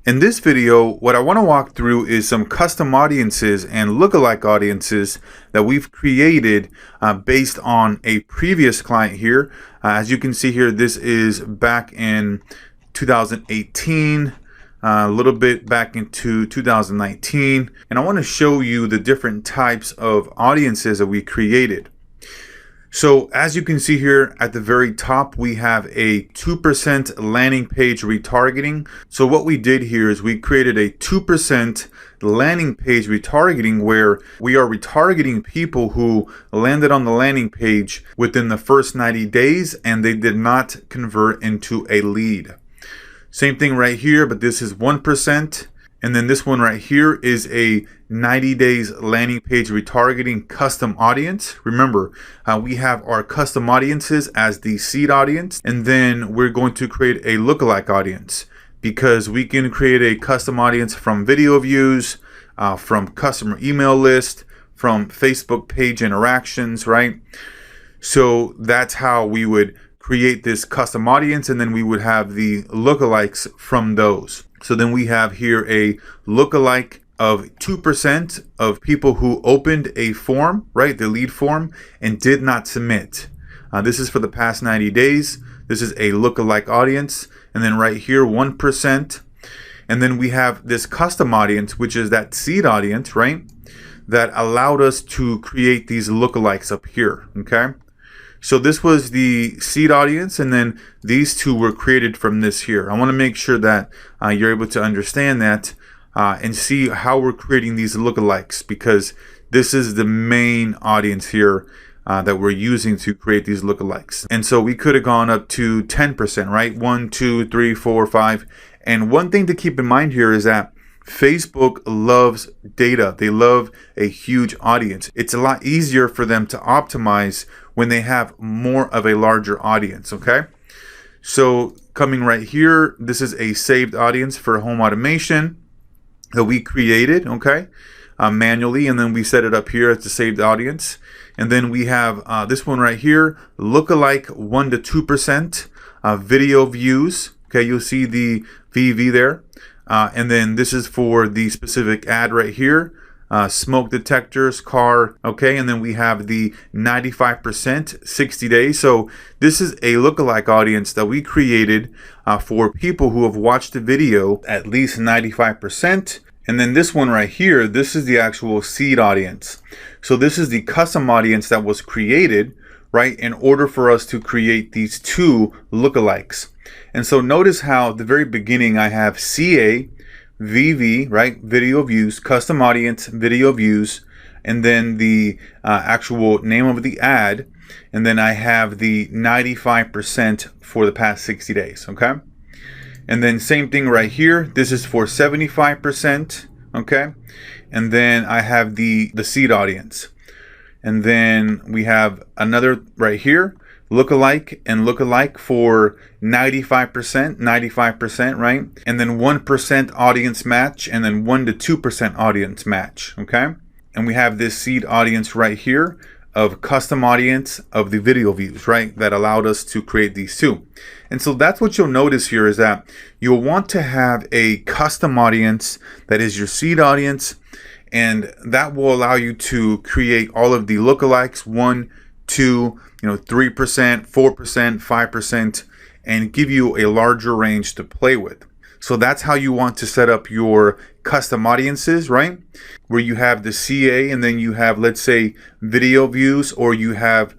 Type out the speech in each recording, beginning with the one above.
In this video, what I want to walk through is some custom audiences and lookalike audiences that we've created based on a previous client here. As you can see here, this is back in 2018, a little bit back into 2019. And I want to show you the different types of audiences that we created. So as you can see here at the very top, we have a 2% landing page retargeting. So what we did here is we created a 2% landing page retargeting where we are retargeting people who landed on the landing page within the first 90 days and they did not convert into a lead. Same thing right here, but this is 1%. And then this one right here is a 90 days landing page retargeting custom audience. Remember, we have our custom audiences as the seed audience, and then we're going to create a lookalike audience because we can create a custom audience from video views, from customer email list, from Facebook page interactions, right? So that's how we would create this custom audience, and then we would have the lookalikes from those. So then we have here a lookalike of 2% of people who opened a form, right, the lead form, and did not submit. This is for the past 90 days. This is a lookalike audience. And then right here, 1%. And then we have this custom audience, which is that seed audience, right, that allowed us to create these lookalikes up here, okay? So this was the seed audience, and then these two were created from this here. I want to make sure that you're able to understand that and see how we're creating these lookalikes, because this is the main audience here that we're using to create these lookalikes. And so we could have gone up to 10%, right? 1, 2, 3, 4, 5. And one thing to keep in mind here is that Facebook loves data. They love a huge audience. It's a lot easier for them to optimize when they have more of a larger audience, okay? So coming right here, this is a saved audience for home automation that we created, okay, manually, and then we set it up here as the saved audience. And then we have this one right here, lookalike 1 to 2% video views, okay? You'll see the VV there. And then this is for the specific ad right here, smoke detectors, car, okay? And then we have the 95%, 60 days. So this is a lookalike audience that we created for people who have watched the video at least 95%. And then this one right here, this is the actual seed audience. So this is the custom audience that was created, right, in order for us to create these two lookalikes. And so notice how at the very beginning I have CA, VV, right, video views, custom audience, video views, and then the actual name of the ad, and then I have the 95% for the past 60 days, okay? And then same thing right here, this is for 75%, okay? And then I have the seed audience. And then we have another right here, lookalike and lookalike for 95%, right? And then 1% audience match, and then 1 to 2% audience match, okay? And we have this seed audience right here of custom audience of the video views, right? That allowed us to create these two. And so that's what you'll notice here is that you'll want to have a custom audience that is your seed audience, and that will allow you to create all of the lookalikes, 1, 2, 3%, 4%, 5%, and give you a larger range to play with. So that's how you want to set up your custom audiences, right? Where you have the CA, and then you have, let's say, video views, or you have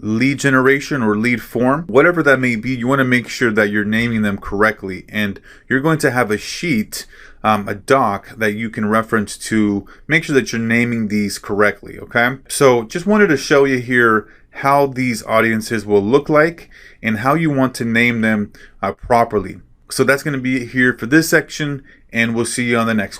lead generation or lead form, whatever that may be. You want to make sure that you're naming them correctly, and you're going to have a sheet, a doc that you can reference to make sure that you're naming these correctly, okay? So just wanted to show you here how these audiences will look like and how you want to name them properly. So that's going to be it here for this section, and we'll see you on the next one.